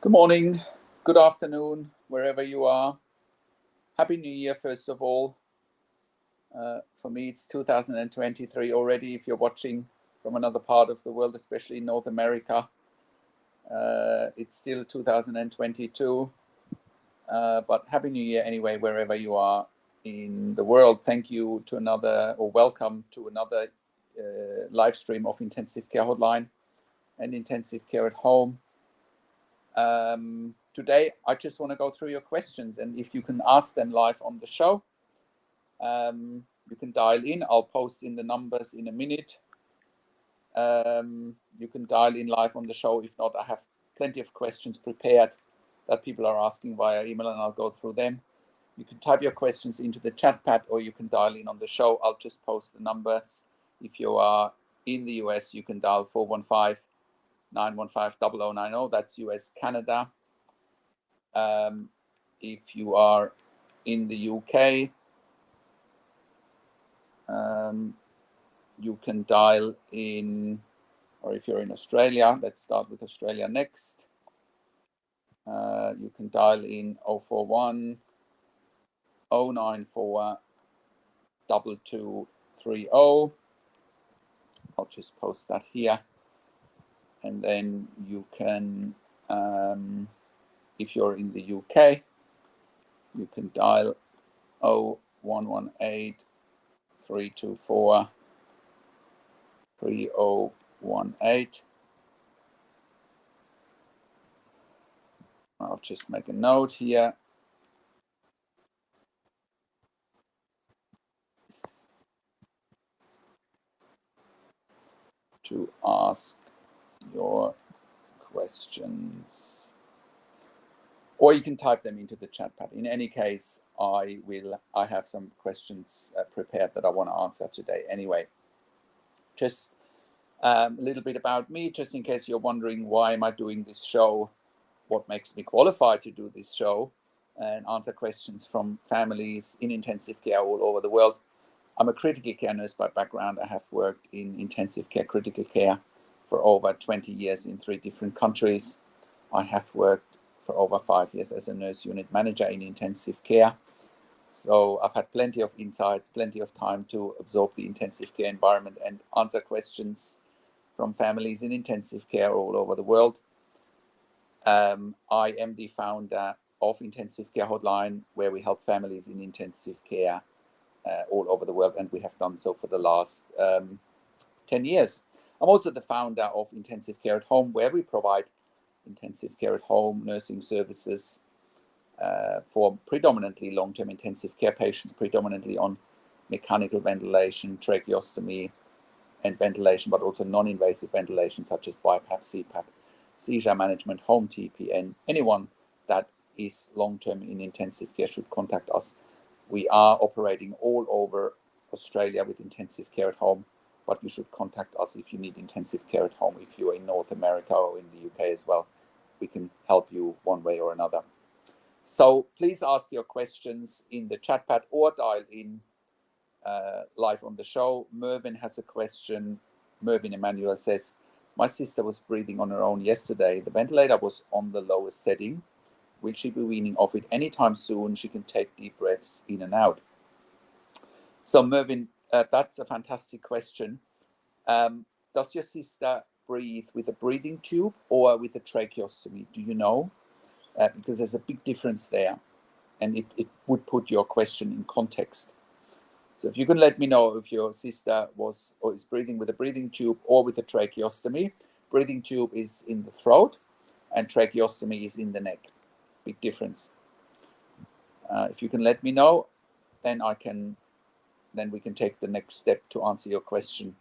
Good morning, good afternoon, wherever you are. Happy New Year, first of all. For me, it's 2023 already. If you're watching from another part of the world, especially in North America, it's still 2022. But Happy New Year anyway, wherever you are in the world. Thank you to welcome to another live stream of Intensive Care Hotline and Intensive Care at Home. Today, I just want to go through your questions, and if you can ask them live on the show, you can dial in. I'll post in the numbers in a minute. You can dial in live on the show. If not, I have plenty of questions prepared that people are asking via email, and I'll go through them. You can type your questions into the chat pad, or you can dial in on the show. I'll just post the numbers. If you are in the US, you can dial 415-915-0090. That's US, Canada. If you are in the UK, you can dial in, or if you're in Australia, let's start with Australia next. You can dial in 041 094 2230. I'll just post that here. And then you can, if you're in the UK, you can dial 0118 324 3018. I'll just make a note here. To ask your questions, or you can type them into the chat pad. In any case, I have some questions prepared that I want to answer today anyway. Just a little bit about me, just in case you're wondering why am I doing this show, what makes me qualified to do this show and answer questions from families in intensive care all over the world. I'm a critical care nurse by background. I have worked in intensive care, critical care for over 20 years in 3 different countries. I have worked for over 5 years as a nurse unit manager in intensive care. So I've had plenty of insights, plenty of time to absorb the intensive care environment and answer questions from families in intensive care all over the world. I am the founder of Intensive Care Hotline, where we help families in intensive care all over the world, and we have done so for the last 10 years. I'm also the founder of Intensive Care at Home, where we provide intensive care at home nursing services for predominantly long-term intensive care patients, predominantly on mechanical ventilation, tracheostomy, and ventilation, but also non-invasive ventilation such as BiPAP, CPAP, seizure management, home TPN. Anyone that is long-term in intensive care should contact us. We are operating all over Australia with intensive care at home, but you should contact us if you need intensive care at home. If you are in North America or in the UK as well, we can help you one way or another. So please ask your questions in the chat pad or dial in live on the show. Mervyn has a question. Mervyn Emmanuel says, my sister was breathing on her own yesterday. The ventilator was on the lowest setting. Will she be weaning off it anytime soon? She can take deep breaths in and out. So Mervyn, that's a fantastic question. Does your sister breathe with a breathing tube or with a tracheostomy? Do you know? Because there's a big difference there, and it would put your question in context. So if you can let me know if your sister is breathing with a breathing tube or with a tracheostomy. Breathing tube is in the throat and tracheostomy is in the neck. Big difference. If you can let me know, then we can take the next step to answer your question.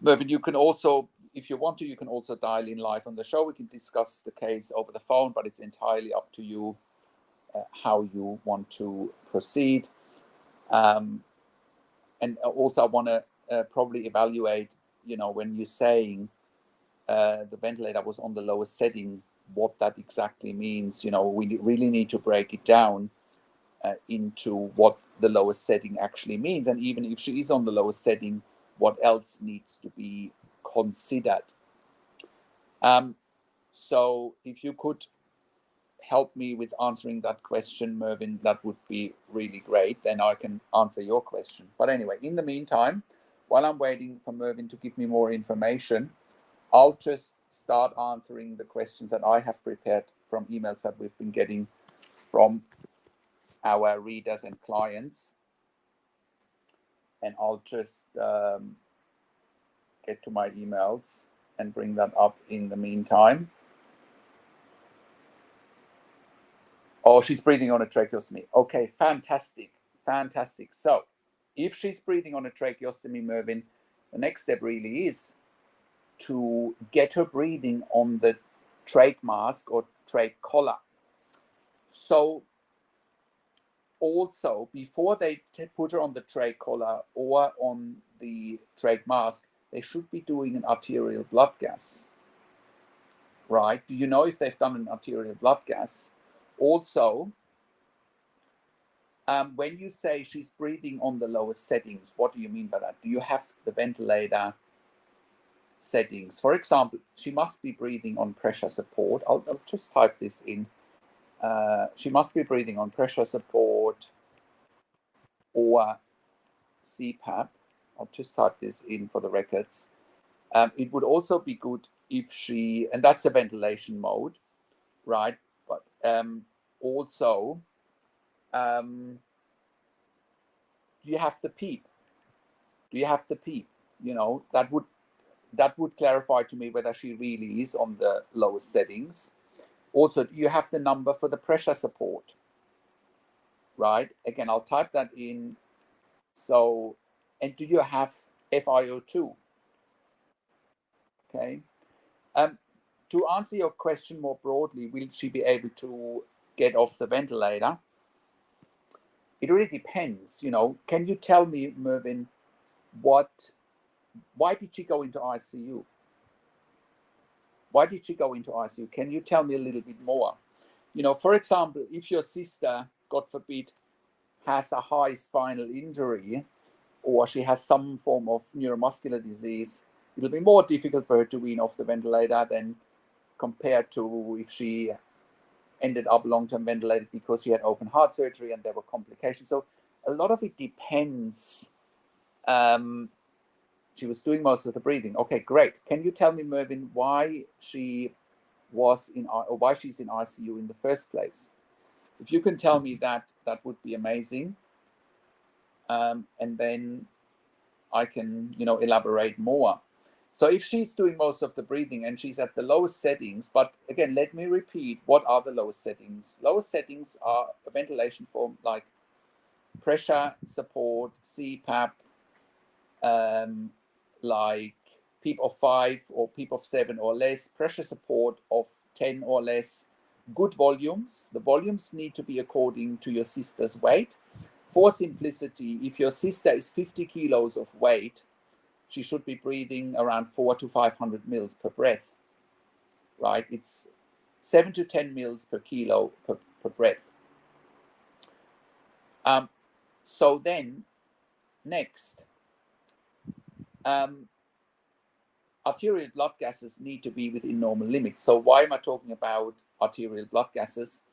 Mervyn, you can also, if you want to, you can also dial in live on the show. We can discuss the case over the phone, but it's entirely up to you how you want to proceed. And also I want to probably evaluate, when you're saying the ventilator was on the lowest setting, what that exactly means. We really need to break it down into what the lowest setting actually means. And even if she is on the lowest setting, what else needs to be considered? So if you could help me with answering that question, Mervyn, that would be really great. Then I can answer your question. But anyway, in the meantime, while I'm waiting for Mervyn to give me more information, I'll just start answering the questions that I have prepared from emails that we've been getting from our readers and clients. And I'll just get to my emails and bring that up in the meantime. Oh, she's breathing on a tracheostomy. Okay, fantastic, fantastic. So if she's breathing on a tracheostomy, Mervyn, the next step really is to get her breathing on the trach mask or trach collar. So also, before they put her on the trach collar or on the trach mask, they should be doing an arterial blood gas, right? Do you know if they've done an arterial blood gas? Also, when you say she's breathing on the lowest settings, what do you mean by that? Do you have the ventilator settings? For example, she must be breathing on pressure support. I'll just type this in. She must be breathing on pressure support or CPAP. I'll just type this in for the records. It would also be good if she, and that's a ventilation mode, right? But also, do you have the PEEP? Do you have the PEEP? You know, that would clarify to me whether she really is on the lowest settings. Also, do you have the number for the pressure support? Right? Again, I'll type that in. So, and do you have FiO2? Okay. To answer your question more broadly, will she be able to get off the ventilator? It really depends. You know, can you tell me, Mervyn, why did she go into ICU? Why did she go into ICU? Can you tell me a little bit more? You know, for example, if your sister, God forbid, has a high spinal injury or she has some form of neuromuscular disease, it'll be more difficult for her to wean off the ventilator than compared to if she ended up long-term ventilated because she had open heart surgery and there were complications. So a lot of it depends. She was doing most of the breathing. Okay, great. Can you tell me, Mervyn, why she's in ICU in the first place? If you can tell me that, that would be amazing. And then I can, elaborate more. So if she's doing most of the breathing and she's at the lowest settings, but again, let me repeat, what are the lowest settings? Lowest settings are a ventilation form like pressure support, CPAP, like PEEP of 5 or PEEP of 7 or less, pressure support of 10 or less, good volumes. The volumes need to be according to your sister's weight. For simplicity, if your sister is 50 kilos of weight, she should be breathing around 400 to 500 mils per breath, right? It's 7 to 10 mils per kilo per breath. So then, next, arterial blood gases need to be within normal limits. So why am I talking about arterial blood gases?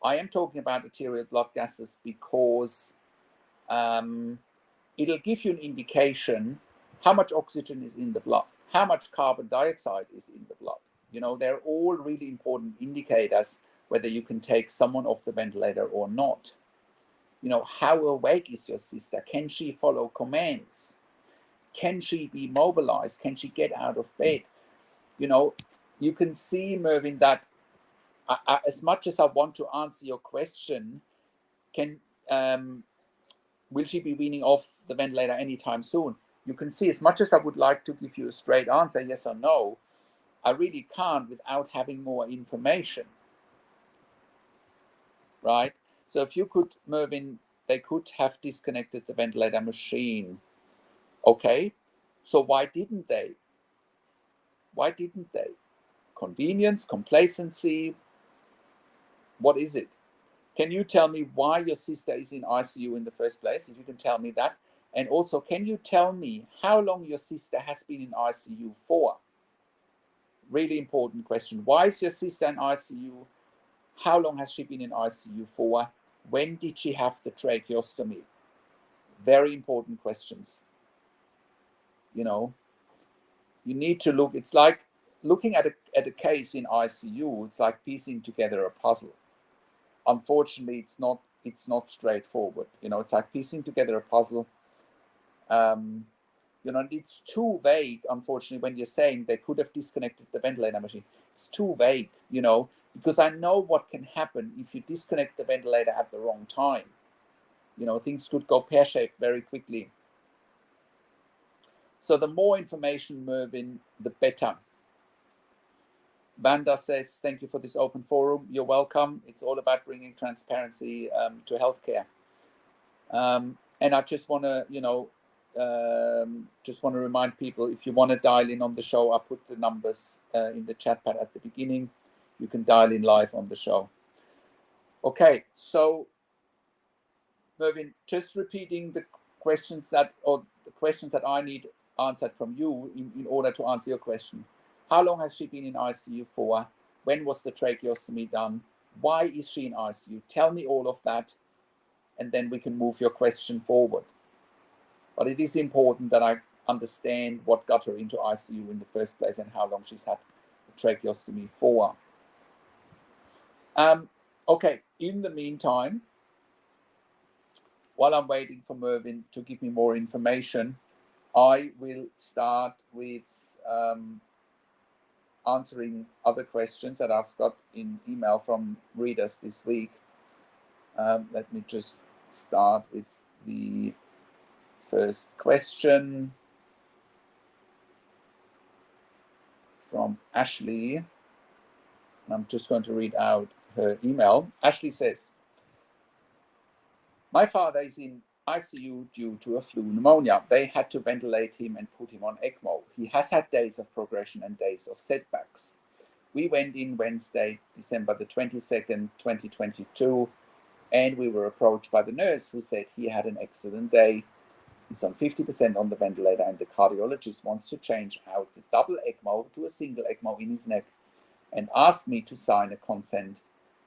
I am talking about arterial blood gases because it'll give you an indication how much oxygen is in the blood, how much carbon dioxide is in the blood. You know, they're all really important indicators whether you can take someone off the ventilator or not. You know, how awake is your sister? Can she follow commands? Can she be mobilized? Can she get out of bed? You know, you can see, Mervyn, that as much as I want to answer your question, will she be weaning off the ventilator anytime soon? You can see, as much as I would like to give you a straight answer, yes or no, I really can't without having more information, right? So if you could, Mervyn, they could have disconnected the ventilator machine. Okay, so why didn't they? Why didn't they? Convenience, complacency, what is it? Can you tell me why your sister is in ICU in the first place, if you can tell me that? And also, can you tell me how long your sister has been in ICU for? really important question. Why is your sister in ICU? How long has she been in ICU for? When did she have the tracheostomy? Very important questions. You know, you need to look, it's like looking at a case in ICU, it's like piecing together a puzzle. Unfortunately, it's not straightforward. You know, it's like piecing together a puzzle. You know, it's too vague, unfortunately, when you're saying they could have disconnected the ventilator machine. It's too vague, you know, because I know what can happen if you disconnect the ventilator at the wrong time. You know, things could go pear-shaped very quickly. So the more information, Mervyn, the better. Vanda says, thank you for this open forum. You're welcome. It's all about bringing transparency to healthcare. And I just want to, you know, remind people, if you want to dial in on the show, I put the numbers in the chat pad at the beginning. You can dial in live on the show. Okay, so Mervyn, just repeating the questions that I need answered from you in order to answer your question. How long has she been in ICU for? When was the tracheostomy done? Why is she in ICU? Tell me all of that, and then we can move your question forward. But it is important that I understand what got her into ICU in the first place and how long she's had the tracheostomy for. Okay, in the meantime, while I'm waiting for Mervyn to give me more information, I will start with answering other questions that I've got in email from readers this week. Let me just start with the first question from Ashley. I'm just going to read out her email. Ashley says, my father is in ICU due to a flu pneumonia. They had to ventilate him and put him on ECMO. He has had days of progression and days of setbacks. We went in Wednesday, December the 22nd, 2022, and we were approached by the nurse who said he had an excellent day. He's on 50% on the ventilator, and the cardiologist wants to change out the double ECMO to a single ECMO in his neck and asked me to sign a consent.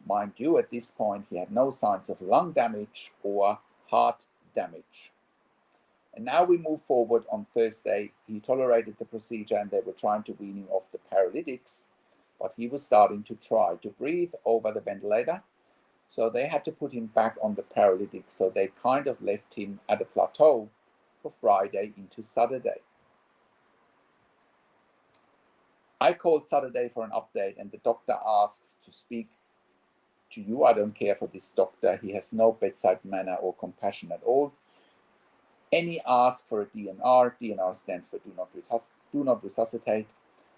Mind you, at this point, he had no signs of lung damage or heart damage. And now we move forward on Thursday. He tolerated the procedure and they were trying to wean him off the paralytics, but he was starting to try to breathe over the ventilator. So they had to put him back on the paralytic. So they kind of left him at a plateau for Friday into Saturday. I called Saturday for an update and the doctor asks to speak to you. I don't care for this doctor. He has no bedside manner or compassion at all. And he asked for a DNR. DNR stands for do not resuscitate.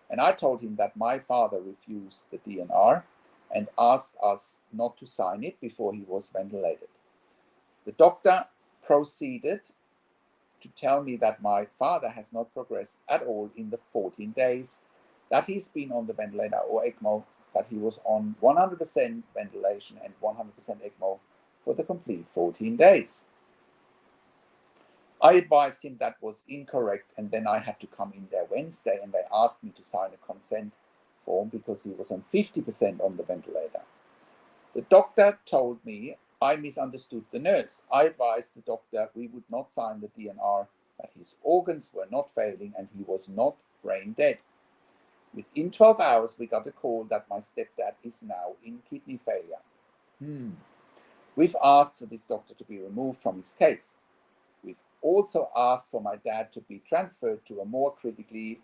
And I told him that my father refused the DNR and asked us not to sign it before he was ventilated. The doctor proceeded to tell me that my father has not progressed at all in the 14 days that he's been on the ventilator or ECMO, that he was on 100% ventilation and 100% ECMO for the complete 14 days. I advised him that was incorrect, and then I had to come in there Wednesday and they asked me to sign a consent form because he was on 50% on the ventilator. The doctor told me I misunderstood the nurse. I advised the doctor we would not sign the DNR, that his organs were not failing and he was not brain dead. Within 12 hours, we got a call that my stepdad is now in kidney failure. We've asked for this doctor to be removed from his case. We've also asked for my dad to be transferred to a more critical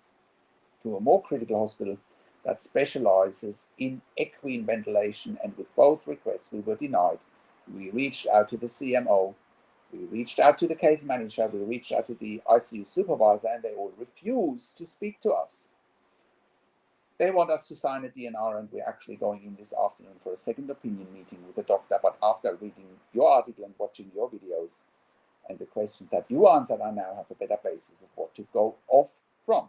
hospital that specializes in equine ventilation, and with both requests we were denied. We reached out to the CMO, we reached out to the case manager, we reached out to the ICU supervisor, and they all refused to speak to us. They want us to sign a DNR, and we're actually going in this afternoon for a second opinion meeting with the doctor. But after reading your article and watching your videos and the questions that you answered, I now have a better basis of what to go off from.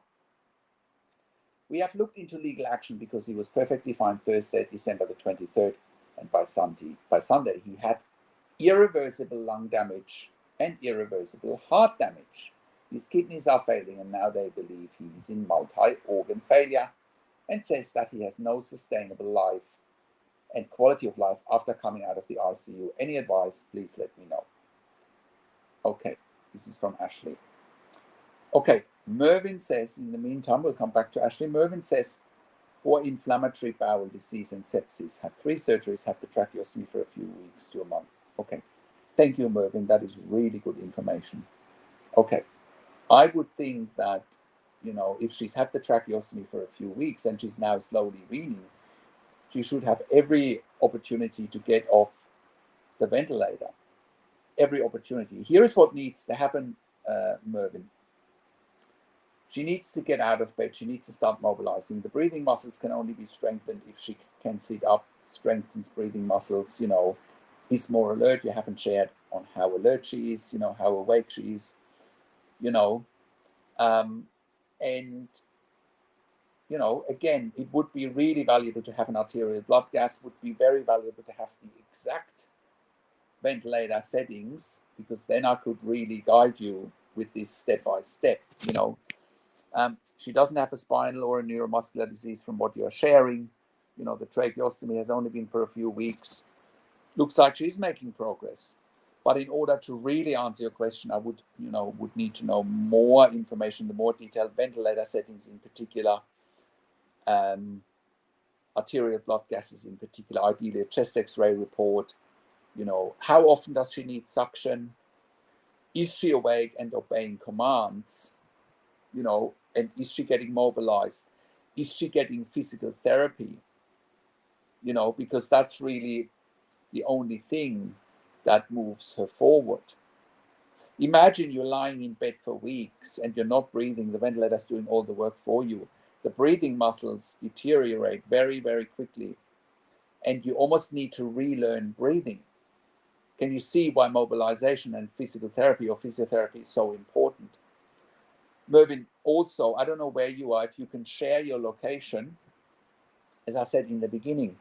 We have looked into legal action because he was perfectly fine Thursday, December the 23rd, and by Sunday he had irreversible lung damage and irreversible heart damage. His kidneys are failing, and now they believe he is in multi-organ failure, and says that he has no sustainable life and quality of life after coming out of the ICU. Any advice, please let me know. Okay, this is from Ashley. Okay, Mervyn says, in the meantime, we'll come back to Ashley. Mervyn says, for inflammatory bowel disease and sepsis, had 3 surgeries, had the tracheostomy for a few weeks to a month. Okay, thank you, Mervyn. That is really good information. Okay, I would think that, you know, if she's had the tracheostomy for a few weeks and she's now slowly weaning, she should have every opportunity to get off the ventilator. Every opportunity. Here is what needs to happen, Mervyn. She needs to get out of bed. She needs to start mobilizing. The breathing muscles can only be strengthened if she can sit up, strengthens breathing muscles, you know, is more alert. You haven't shared on how alert she is, you know, how awake she is, you know. And, you know, again, it would be really valuable to have an arterial blood gas, would be very valuable to have the exact ventilator settings, because then I could really guide you with this step by step, you know. She doesn't have a spinal or a neuromuscular disease from what you're sharing. You know, the tracheostomy has only been for a few weeks. Looks like she's making progress. But in order to really answer your question, I would need to know more information, the more detailed ventilator settings in particular, arterial blood gases in particular, ideally a chest X-ray report. You know, how often does she need suction? Is she awake and obeying commands? You know, and is she getting mobilized? Is she getting physical therapy? You know, because that's really the only thing that moves her forward. Imagine you're lying in bed for weeks and you're not breathing. The ventilator's doing all the work for you. The breathing muscles deteriorate very, very quickly. And you almost need to relearn breathing. Can you see why mobilization and physical therapy or physiotherapy is so important? Mervyn, also, I don't know where you are, if you can share your location. As I said in the beginning,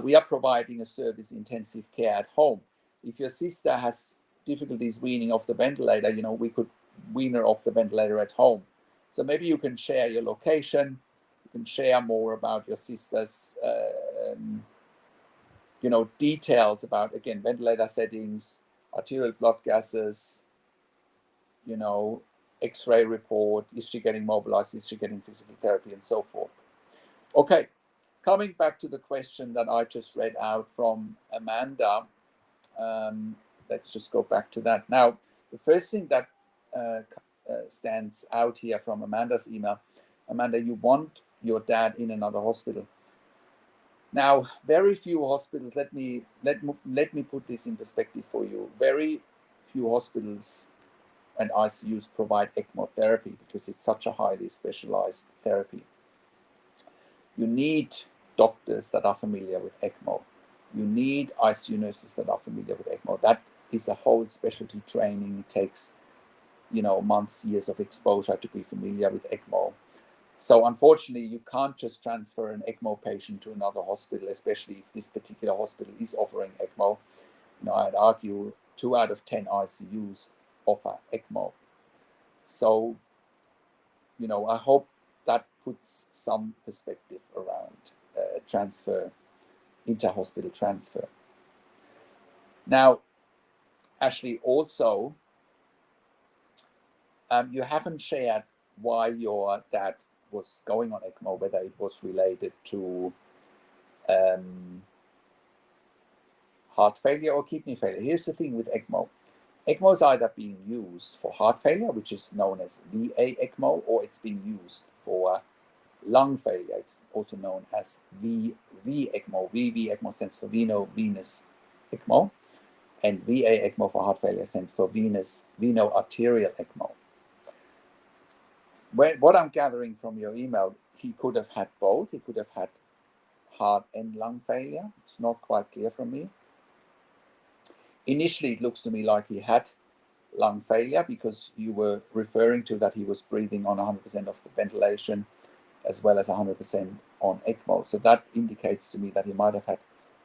we are providing a service, intensive care at home. If your sister has difficulties weaning off the ventilator, you know, we could wean her off the ventilator at home. So maybe you can share your location, you can share more about your sister's, you know, details about, again, ventilator settings, arterial blood gases, you know, X-ray report, is she getting mobilized, is she getting physical therapy, and so forth. Okay, coming back to the question that I just read out from Amanda, let's just go back to that. Now, the first thing that stands out here from Amanda's email, Amanda, you want your dad in another hospital. Now, very few hospitals, let me put this in perspective for you. Very few hospitals and ICUs provide ECMO therapy because it's such a highly specialized therapy. You need doctors that are familiar with ECMO. You need ICU nurses that are familiar with ECMO. That is a whole specialty training. It takes, you know, months, years of exposure to be familiar with ECMO. So unfortunately, you can't just transfer an ECMO patient to another hospital, especially if this particular hospital is offering ECMO. You know, I'd argue 2 out of 10 ICUs offer ECMO. So, you know, I hope that puts some perspective around transfer, inter-hospital transfer. Now, Ashley, also, you haven't shared why your dad was going on ECMO, whether it was related to heart failure or kidney failure. Here's the thing with ECMO. ECMO is either being used for heart failure, which is known as VA ECMO, or it's being used for lung failure. It's also known as VV ECMO. VV ECMO stands for venous ECMO, and VA ECMO for heart failure stands for veno-arterial ECMO. What I'm gathering from your email, he could have had both. He could have had heart and lung failure. It's not quite clear from me. Initially, it looks to me like he had lung failure because you were referring to that he was breathing on 100% of the ventilation as well as 100% on ECMO. So that indicates to me that he might have had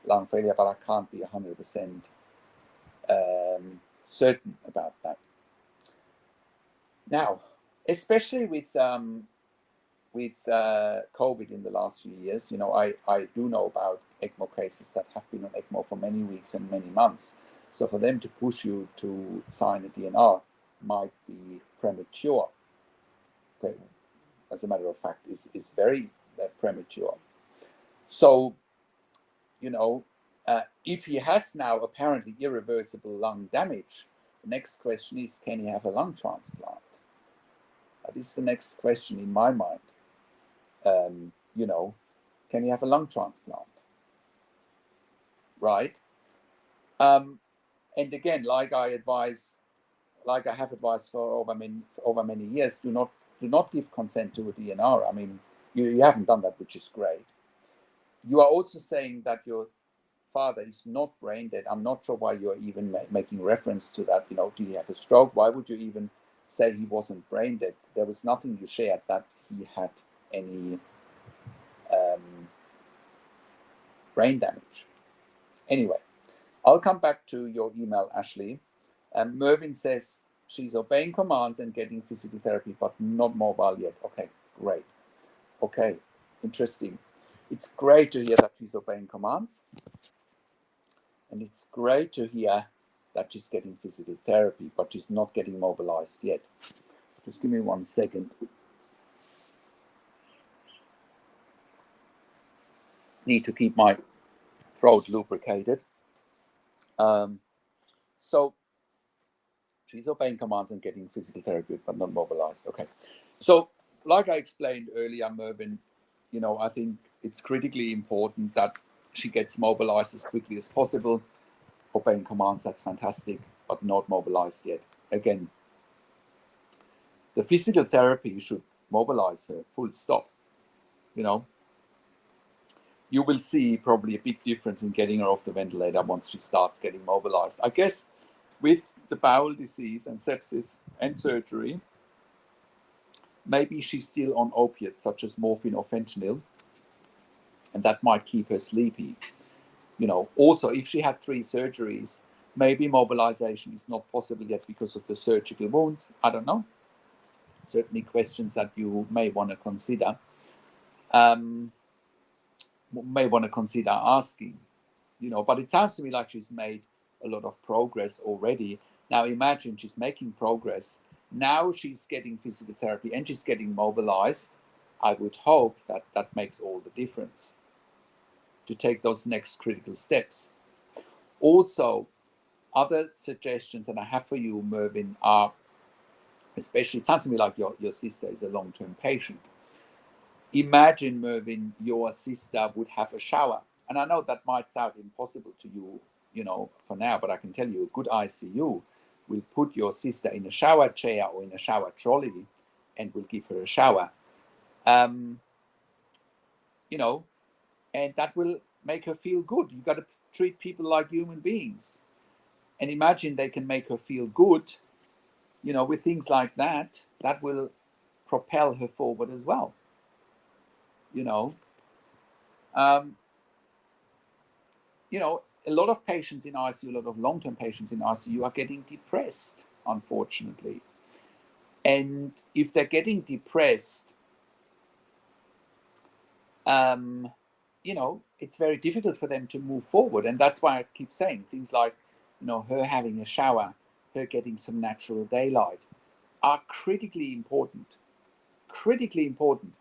lung failure, but I can't be 100% certain about that. Now, especially with with COVID in the last few years, I do know about ECMO cases that have been on ECMO for many weeks and many months. So for them to push you to sign a DNR might be premature. Okay, as a matter of fact, is very premature. So, if he has now apparently irreversible lung damage, the next question is, can he have a lung transplant? That is the next question in my mind. Can he have a lung transplant? Right? And again, like I have advised for over many years, do not give consent to a DNR. I mean, you haven't done that, which is great. You are also saying that your father is not brain dead. I'm not sure why you're even making reference to that. Did he have a stroke? Why would you even say he wasn't brain dead? There was nothing you shared that he had any brain damage. Anyway, I'll come back to your email, Ashley. Mervyn says she's obeying commands and getting physical therapy, but not mobile yet. Okay, great. Okay, interesting. It's great to hear that she's obeying commands. And it's great to hear that she's getting physical therapy, but she's not getting mobilized yet. Just give me 1 second. Need to keep my throat lubricated. So she's obeying commands and getting physical therapy, but not mobilized. Okay. So like I explained earlier, Mervyn, I think it's critically important that she gets mobilized as quickly as possible. Obeying commands, that's fantastic, but not mobilized yet. Again, the physical therapy should mobilize her, full stop. You will see probably a big difference in getting her off the ventilator once she starts getting mobilized. I guess with the bowel disease and sepsis and surgery, maybe she's still on opiates such as morphine or fentanyl, and that might keep her sleepy. Also, if she had 3 surgeries, maybe mobilization is not possible yet because of the surgical wounds. I don't know. Certainly questions that you may want to consider. Asking, but it sounds to me like she's made a lot of progress already. Now imagine she's making progress. Now she's getting physical therapy and she's getting mobilized. I would hope that makes all the difference to take those next critical steps. Also, other suggestions that I have for you, Mervyn, are, especially, it sounds to me like your sister is a long-term patient. Imagine, Mervyn, your sister would have a shower. And I know that might sound impossible to you, for now, but I can tell you a good ICU will put your sister in a shower chair or in a shower trolley and will give her a shower. And that will make her feel good. You got to treat people like human beings. And imagine they can make her feel good, with things like that. That will propel her forward as well. A lot of patients in ICU, a lot of long-term patients in ICU are getting depressed, unfortunately. And if they're getting depressed, it's very difficult for them to move forward. And that's why I keep saying things like, her having a shower, her getting some natural daylight are critically important. Critically important.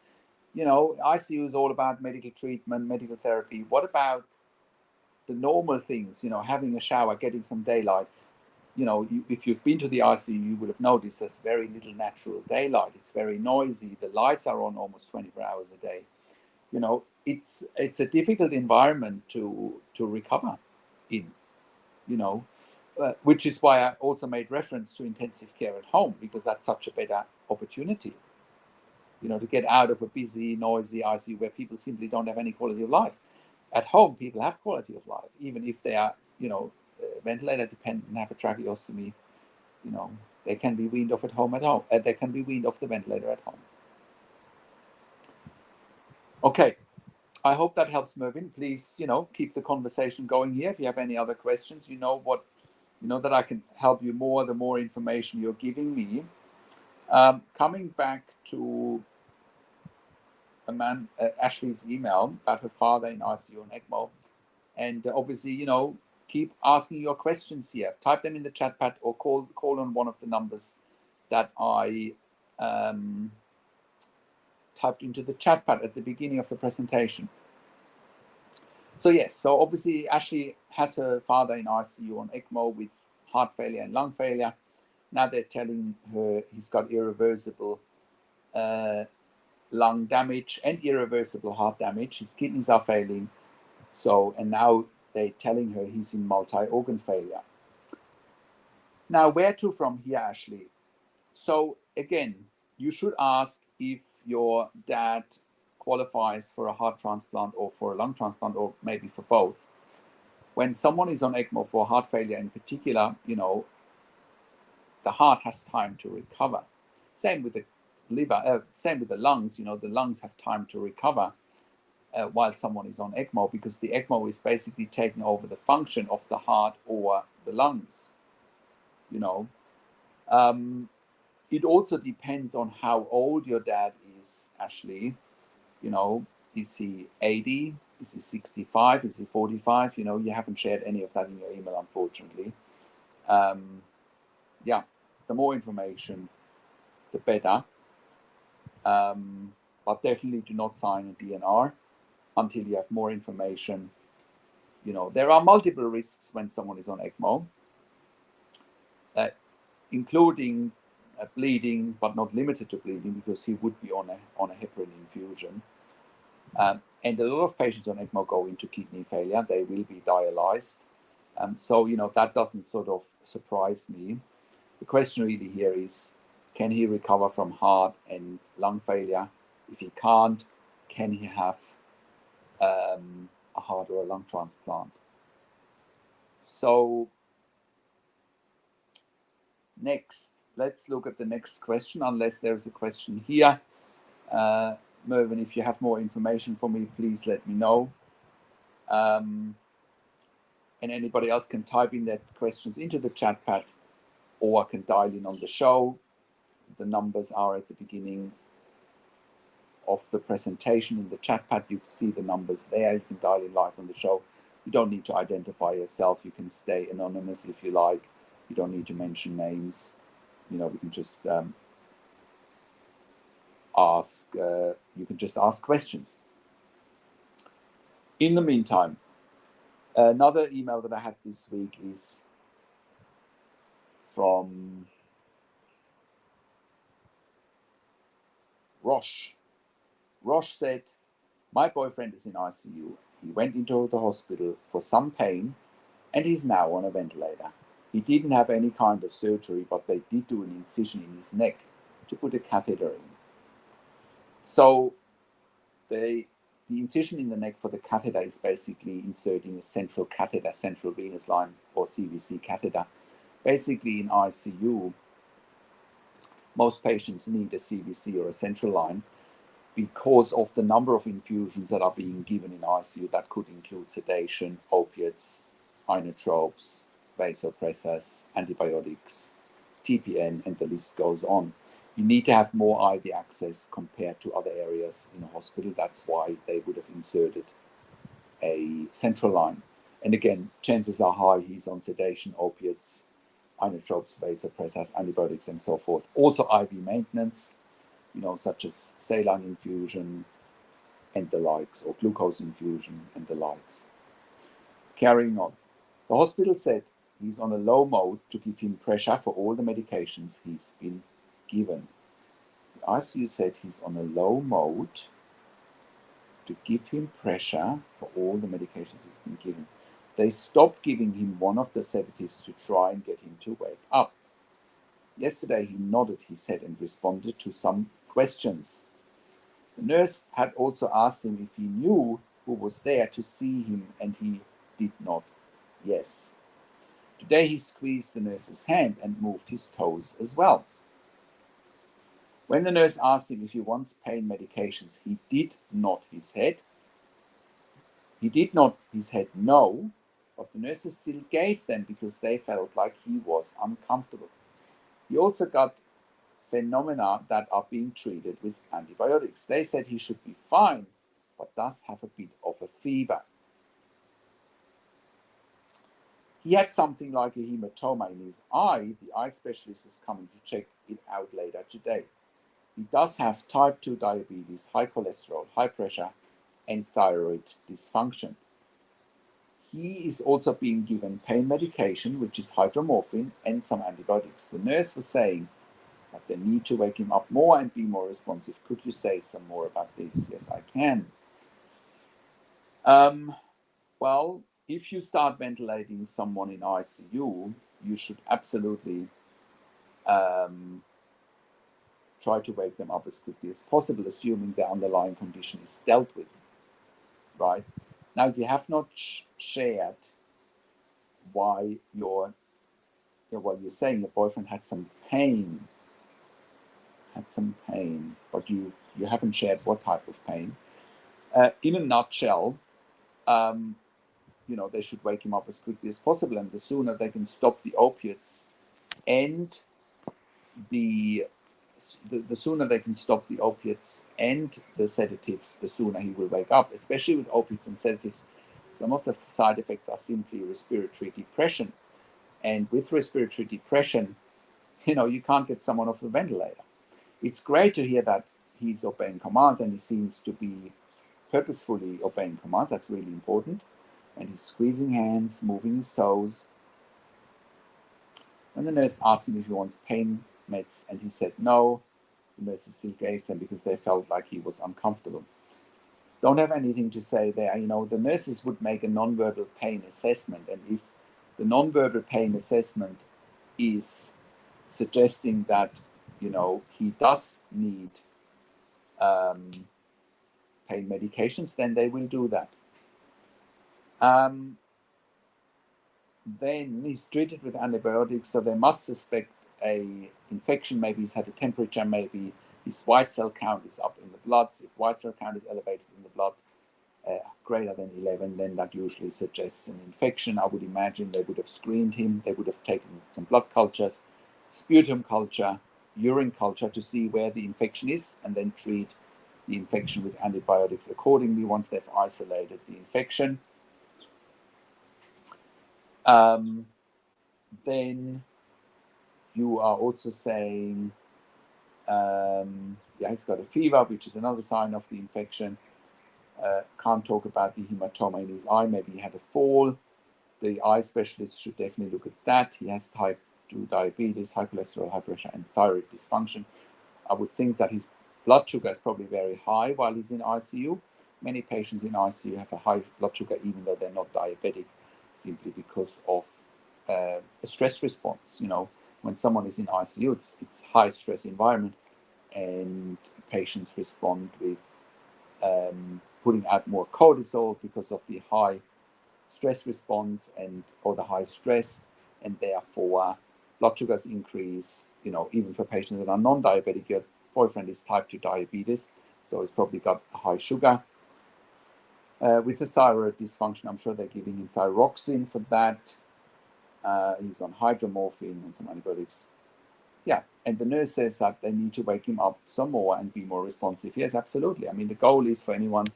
ICU is all about medical treatment, medical therapy. What about the normal things, having a shower, getting some daylight? If you've been to the ICU, you would have noticed there's very little natural daylight. It's very noisy. The lights are on almost 24 hours a day. It's a difficult environment to recover in, which is why I also made reference to intensive care at home, because that's such a better opportunity, to get out of a busy, noisy ICU where people simply don't have any quality of life. At home, people have quality of life, even if they are, ventilator dependent and have a tracheostomy. They can be weaned off at home. They can be weaned off the ventilator at home. Okay, I hope that helps, Mervyn. Please, keep the conversation going here. If you have any other questions, that I can help you more the more information you're giving me. Coming back to Ashley's email about her father in ICU on ECMO. And obviously, you know, keep asking your questions here. Type them in the chat pad or call on one of the numbers that I typed into the chat pad at the beginning of the presentation. So yes, so obviously Ashley has her father in ICU on ECMO with heart failure and lung failure. Now they're telling her he's got irreversible lung damage and irreversible heart damage. His kidneys are failing. So, and now they're telling her he's in multi-organ failure. Now, where to from here, Ashley? So again, you should ask if your dad qualifies for a heart transplant or for a lung transplant, or maybe for both. When someone is on ECMO for heart failure in particular, you know, the heart has time to recover. Same with the liver, same with the lungs, you know, the lungs have time to recover while someone is on ECMO, because the ECMO is basically taking over the function of the heart or the lungs, you know. It also depends on how old your dad is, Ashley. You know, is he 80? Is he 65? Is he 45? You know, you haven't shared any of that in your email, unfortunately. Yeah, the more information, the better. But definitely do not sign a DNR until you have more information. You know, there are multiple risks when someone is on ECMO, including bleeding, but not limited to bleeding, because he would be on a heparin infusion. And a lot of patients on ECMO go into kidney failure. They will be dialyzed. So, you know, that doesn't sort of surprise me. The question really here is, can he recover from heart and lung failure? If he can't, can he have a heart or a lung transplant? So next, let's look at the next question, unless there's a question here. Mervyn, if you have more information for me, please let me know. And anybody else can type in their questions into the chat pad, or can dial in on the show. The numbers are at the beginning of the presentation in the chat pad. You can see the numbers there. You can dial in live on the show. You don't need to identify yourself. You can stay anonymous if you like. You don't need to mention names. You know, we can just you can just ask questions. In the meantime, another email that I had this week is from Rosh. Rosh said, my boyfriend is in ICU. He went into the hospital for some pain and he's now on a ventilator. He didn't have any kind of surgery, but they did do an incision in his neck to put a catheter in. So the incision in the neck for the catheter is basically inserting a central catheter, central venous line, or CVC catheter. Basically in ICU, most patients need a CVC or a central line because of the number of infusions that are being given in ICU. That could include sedation, opiates, inotropes, vasopressors, antibiotics, TPN, and the list goes on. You need to have more IV access compared to other areas in a hospital. That's why they would have inserted a central line. And again, chances are high he's on sedation, opiates, inotropes, vasopressors, antibiotics, and so forth. Also IV maintenance, you know, such as saline infusion and the likes, or glucose infusion and the likes. Carrying on. The hospital said he's on a low mode to give him pressure for all the medications he's been given. The ICU said he's on a low mode to give him pressure for all the medications he's been given. They stopped giving him one of the sedatives to try and get him to wake up. Yesterday he nodded his head and responded to some questions. The nurse had also asked him if he knew who was there to see him, and he did nod yes. Today he squeezed the nurse's hand and moved his toes as well. When the nurse asked him if he wants pain medications, he did nod his head. He did nod his head no, but the nurses still gave them because they felt like he was uncomfortable. He also got phenomena that are being treated with antibiotics. They said he should be fine, but does have a bit of a fever. He had something like a hematoma in his eye. The eye specialist was coming to check it out later today. He does have type 2 diabetes, high cholesterol, high pressure, and thyroid dysfunction. He is also being given pain medication, which is hydromorphine, and some antibiotics. The nurse was saying that they need to wake him up more and be more responsive. Could you say some more about this? Yes, I can. Well, if you start ventilating someone in ICU, you should absolutely try to wake them up as quickly as possible, assuming the underlying condition is dealt with, right? Now, you have not shared why you're saying your boyfriend had some pain, but you haven't shared what type of pain. In a nutshell, they should wake him up as quickly as possible, and the sooner they can stop the opiates and the sooner they can stop the opiates and the sedatives, the sooner he will wake up. Especially with opiates and sedatives, some of the side effects are simply respiratory depression, and with respiratory depression, you can't get someone off the ventilator. It's great to hear that he's obeying commands, and he seems to be purposefully obeying commands. That's really important. And he's squeezing hands, moving his toes. When the nurse asked him if he wants pain meds, and he said no, the nurses still gave them because they felt like he was uncomfortable. Don't have anything to say there. The nurses would make a nonverbal pain assessment, and if the nonverbal pain assessment is suggesting that he does need pain medications, then they will do that. Then he's treated with antibiotics, so they must suspect a infection. Maybe he's had a temperature, maybe his white cell count is up in the blood. If white cell count is elevated in the blood greater than 11, then that usually suggests an infection. I would imagine they would have screened him. They would have taken some blood cultures, sputum culture, urine culture to see where the infection is, and then treat the infection with antibiotics accordingly once they've isolated the infection. Then you are also saying, he's got a fever, which is another sign of the infection. Can't talk about the hematoma in his eye. Maybe he had a fall. The eye specialist should definitely look at that. He has type 2 diabetes, high cholesterol, high pressure, and thyroid dysfunction. I would think that his blood sugar is probably very high while he's in ICU. Many patients in ICU have a high blood sugar even though they're not diabetic, simply because of a stress response. When someone is in ICU, it's high stress environment, and patients respond with putting out more cortisol because of the high stress response or the high stress, and therefore blood sugars increase. Even for patients that are non-diabetic, your boyfriend is type 2 diabetes, so he's probably got a high sugar. With the thyroid dysfunction, I'm sure they're giving him thyroxine for that. He's on hydromorphine and some antibiotics. Yeah, and the nurse says that they need to wake him up some more and be more responsive. Yes, absolutely. The goal is for anyone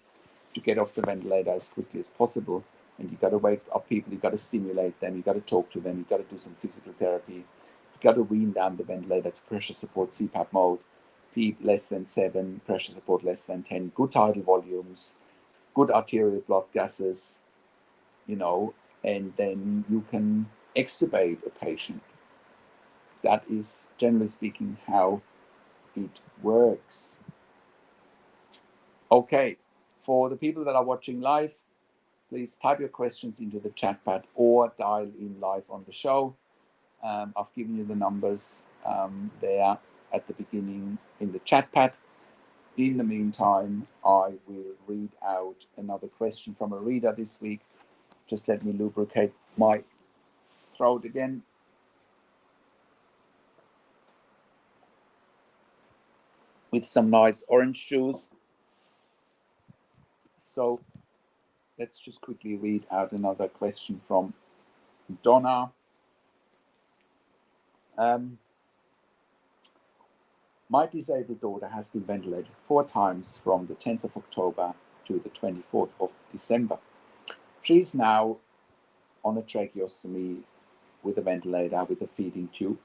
to get off the ventilator as quickly as possible. And you got to wake up people, you got to stimulate them, you got to talk to them, you got to do some physical therapy. You got to wean down the ventilator to pressure support CPAP mode, PEEP less than 7, pressure support less than 10, good tidal volumes, good arterial blood gases, and then you can extubate a patient. That is, generally speaking, how it works. Okay, for the people that are watching live, please type your questions into the chat pad or dial in live on the show. I've given you the numbers there at the beginning in the chat pad. In the meantime, I will read out another question from a reader this week. Just let me lubricate my throat again. With some nice orange juice. So let's just quickly read out another question from Donna. My disabled daughter has been ventilated 4 times from the 10th of October to the 24th of December. She's now on a tracheostomy with a ventilator, with a feeding tube,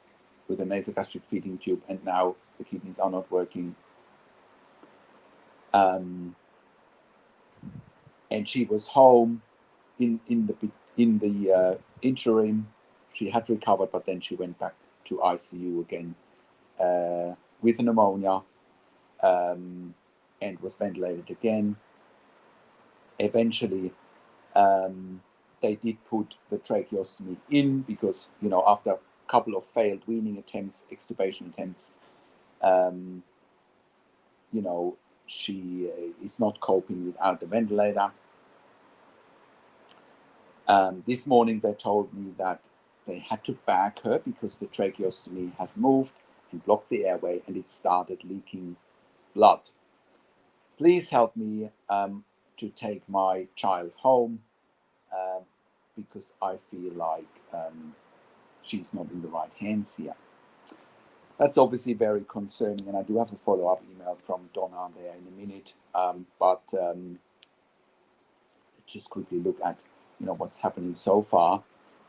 with a nasogastric feeding tube, and now the kidneys are not working. And she was home in the interim. She had recovered, but then she went back to ICU again with pneumonia, and was ventilated again. Eventually, they did put the tracheostomy in because, after a couple of failed weaning attempts, extubation attempts, she is not coping without the ventilator. This morning they told me that they had to bag her because the tracheostomy has moved and blocked the airway and it started leaking blood. Please help me to take my child home because I feel like she's not in the right hands here. That's obviously very concerning, and I do have a follow-up email from Donna there in a minute, but just quickly look at what's happening so far.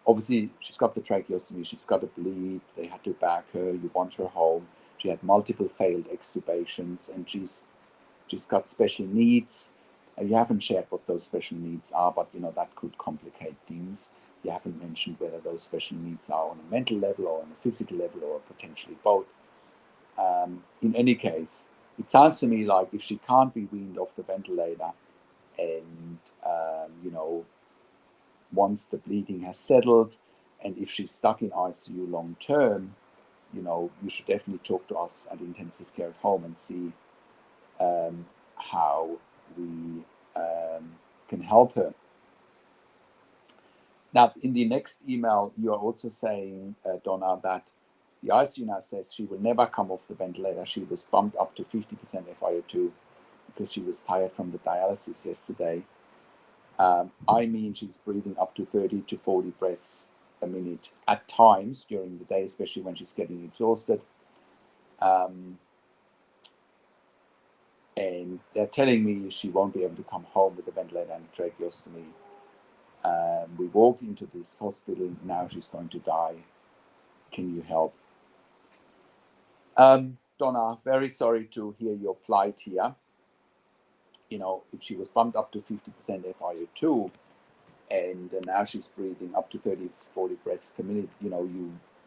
Obviously, she's got the tracheostomy, she's got a bleed, they had to bag her, you want her home. She had multiple failed extubations, and she's got special needs. You haven't shared what those special needs are, but that could complicate things. You haven't mentioned whether those special needs are on a mental level or on a physical level or potentially both. In any case, it sounds to me like if she can't be weaned off the ventilator and, once the bleeding has settled, and if she's stuck in ICU long term, you should definitely talk to us at intensive care at home and see how we can help her. Now, in the next email, you are also saying, Donna, that the ICU now says she will never come off the ventilator. She was bumped up to 50% FiO2 because she was tired from the dialysis yesterday. I mean, she's breathing up to 30 to 40 breaths a minute at times during the day, especially when she's getting exhausted. And they're telling me she won't be able to come home with a ventilator and a tracheostomy. We walked into this hospital, now she's going to die. Can you help? Donna, very sorry to hear your plight here. If she was bumped up to 50% FiO2 and now she's breathing up to 30, 40 breaths per minute,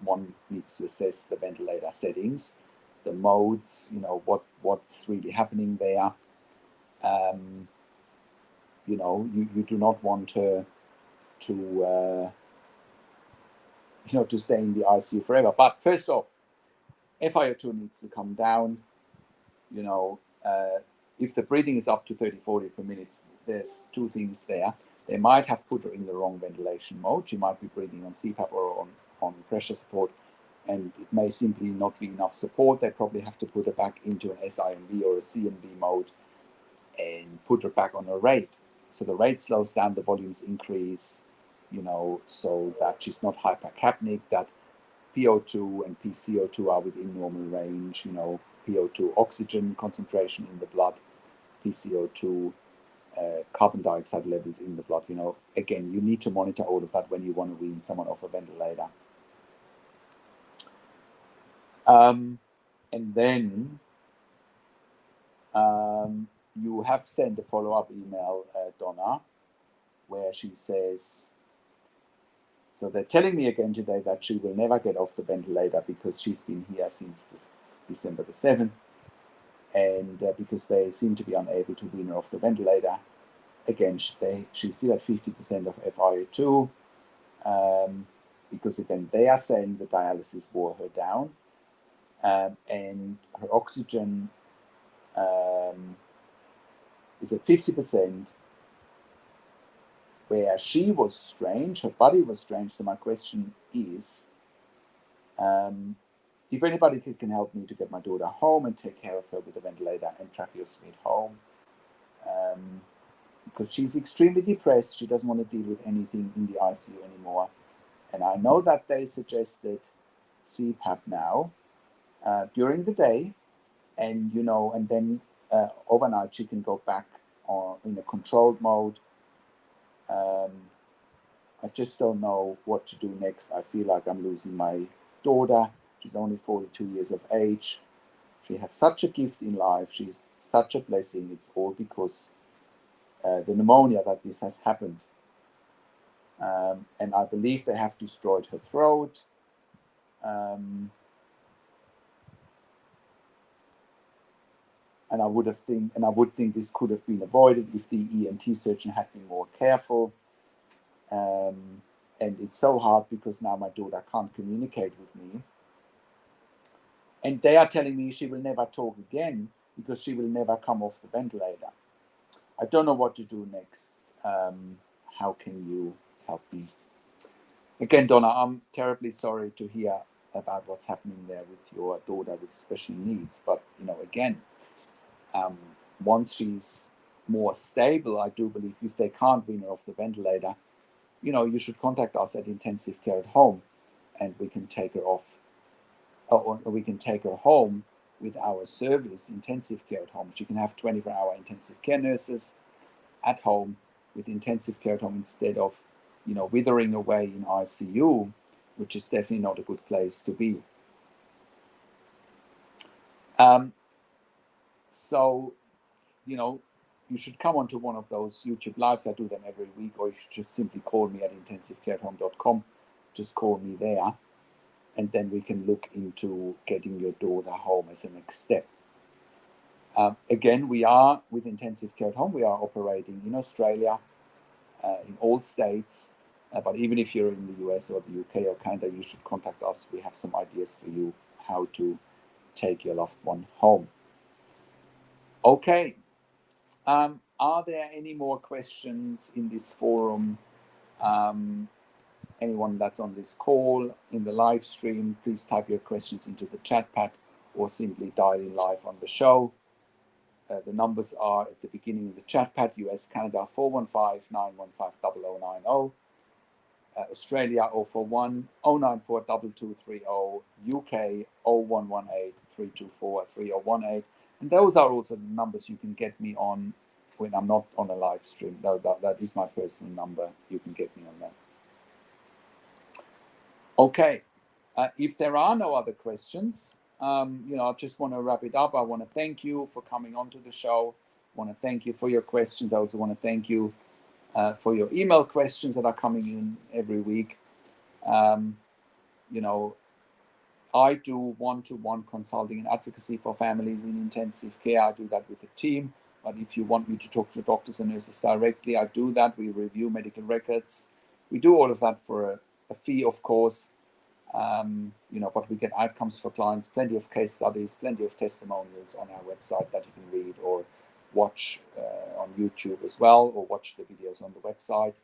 one needs to assess the ventilator settings, the modes, what's really happening there. You do not want her to to stay in the ICU forever. But first off, FiO2 needs to come down. If the breathing is up to 30, 40 per minute, there's two things there. They might have put her in the wrong ventilation mode. She might be breathing on CPAP or on pressure support, and it may simply not be enough support. They probably have to put her back into an SIMV or a CMV mode and put her back on a rate. So the rate slows down, the volumes increase, so that she's not hypercapnic, that PO2 and PCO2 are within normal range, PO2 oxygen concentration in the blood, PCO2 carbon dioxide levels in the blood. Again, you need to monitor all of that when you want to wean someone off a ventilator. And then you have sent a follow-up email, Donna, where she says, so they're telling me again today that she will never get off the ventilator because she's been here since December the 7th, and because they seem to be unable to wean her off the ventilator. Again, she's still at 50% of FiO2, because again, they are saying the dialysis wore her down, and her oxygen is at 50%, where she was strange, her body was strange. So my question is, if anybody can help me to get my daughter home and take care of her with a ventilator and tracheostomy at home, because she's extremely depressed. She doesn't want to deal with anything in the ICU anymore. And I know that they suggested CPAP now during the day, and and then overnight she can go back in a controlled mode. I just don't know what to do next. I feel like I'm losing my daughter. She's only 42 years of age. She has such a gift in life. She's such a blessing. It's all because the pneumonia that this has happened. And I believe they have destroyed her throat. And I would think this could have been avoided if the ENT surgeon had been more careful. And it's so hard because now my daughter can't communicate with me. And they are telling me she will never talk again because she will never come off the ventilator. I don't know what to do next. How can you help me? Again, Donna, I'm terribly sorry to hear about what's happening there with your daughter with special needs. But, again, once she's more stable, I do believe if they can't wean her off the ventilator, you should contact us at Intensive Care at Home, and we can take her off, or we can take her home with our service, Intensive Care at Home. She can have 24-hour intensive care nurses at home with Intensive Care at Home instead of, withering away in ICU, which is definitely not a good place to be. So, you should come onto one of those YouTube lives. I do them every week, or you should just simply call me at intensivecareathome.com. Just call me there, and then we can look into getting your daughter home as a next step. Again, we are with Intensive Care at Home. We are operating in Australia, in all states. But even if you're in the US or the UK or Canada, you should contact us. We have some ideas for you how to take your loved one home. Okay. Are there any more questions in this forum? Anyone that's on this call, in the live stream, please type your questions into the chat pad or simply dial in live on the show. The numbers are at the beginning of the chat pad: US, Canada 415-915-0090, Australia 041-094-2230, UK 0118-324-3018. And those are also the numbers you can get me on when I'm not on a live stream. That is my personal number. You can get me on that. Okay. If there are no other questions, I just want to wrap it up. I want to thank you for coming onto the show. I want to thank you for your questions. I also want to thank you for your email questions that are coming in every week. I do one-to-one consulting and advocacy for families in intensive care. I do that with a team. But if you want me to talk to doctors and nurses directly, I do that. We review medical records. We do all of that for a fee, of course. But we get outcomes for clients, plenty of case studies, plenty of testimonials on our website that you can read or watch on YouTube as well, or watch the videos on the website.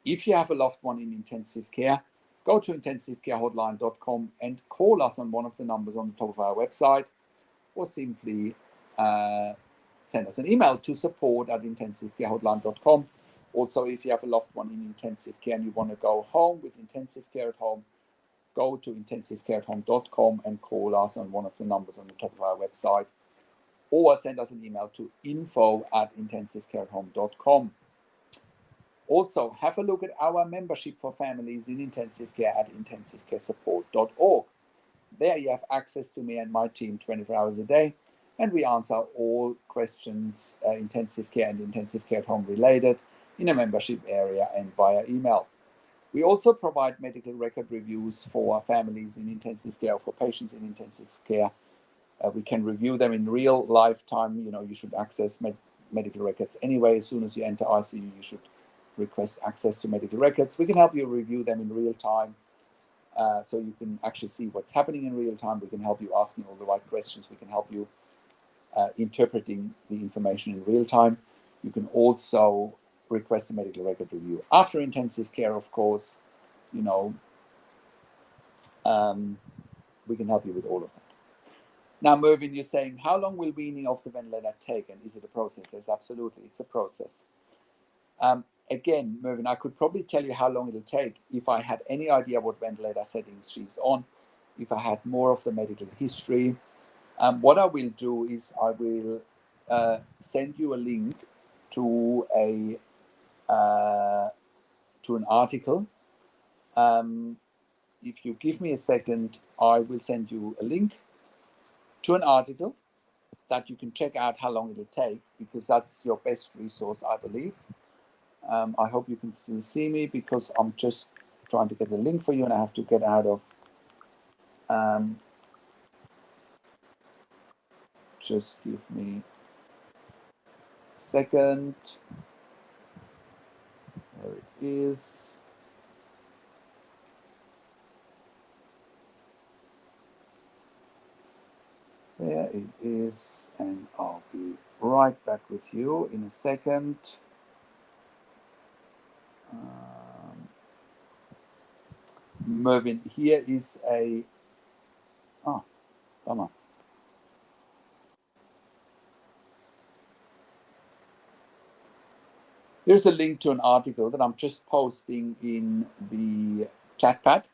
If you have a loved one in intensive care, go to intensivecarehotline.com and call us on one of the numbers on the top of our website, or simply send us an email to support@intensivecarehotline.com. Also, if you have a loved one in intensive care and you want to go home with Intensive Care at Home, go to intensivecareathome.com and call us on one of the numbers on the top of our website, or send us an email to info@intensivecareathome.com. Also, have a look at our membership for families in intensive care at intensivecaresupport.org. There you have access to me and my team 24 hours a day, and we answer all questions intensive care and intensive care at home related in a membership area and via email. We also provide medical record reviews for families in intensive care, for patients in intensive care. We can review them in real lifetime. You should access medical records anyway. As soon as you enter ICU, you should request access to medical records. We can help you review them in real time, so you can actually see what's happening in real time. We can help you asking all the right questions. We can help you interpreting the information in real time. You can also request a medical record review after intensive care, of course. We can help you with all of that. Now, Mervyn, you're saying, how long will weaning off the ventilator take, and is it a process? Yes, absolutely, it's a process. Again, Mervyn, I could probably tell you how long it'll take if I had any idea what ventilator settings she's on, if I had more of the medical history. What I will do is I will send you a link to an article. If you give me a second, I will send you a link to an article that you can check out how long it'll take, because that's your best resource, I believe. I hope you can still see me, because I'm just trying to get a link for you and I have to get out of just give me a second. There it is. There it is, and I'll be right back with you in a second. Mervyn, here is a bummer. Here's a link to an article that I'm just posting in the chat pad.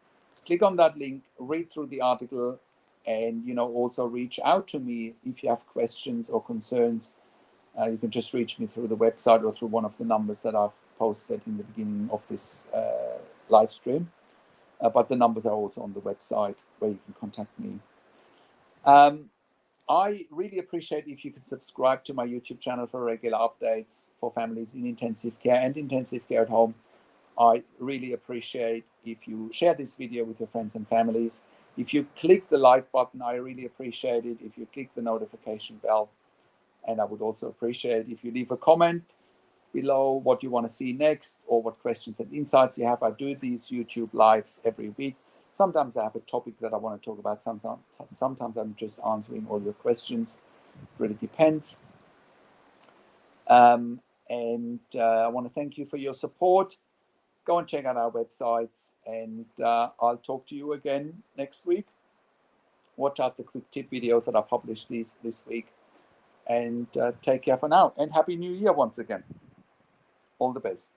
Click on that link, read through the article, and also reach out to me if you have questions or concerns. You can just reach me through the website or through one of the numbers that I've posted in the beginning of this live stream. But the numbers are also on the website where you can contact me. I really appreciate if you can subscribe to my YouTube channel for regular updates for families in intensive care and intensive care at home. I really appreciate if you share this video with your friends and families. If you click the like button, I really appreciate it. If you click the notification bell, and I would also appreciate if you leave a comment below what you want to see next or what questions and insights you have. I do these YouTube lives every week. Sometimes I have a topic that I want to talk about. Sometimes I'm just answering all your questions. It really depends. And I want to thank you for your support. Go and check out our websites, and I'll talk to you again next week. Watch out the quick tip videos that I published this week. And take care for now. And Happy New Year once again. All the best.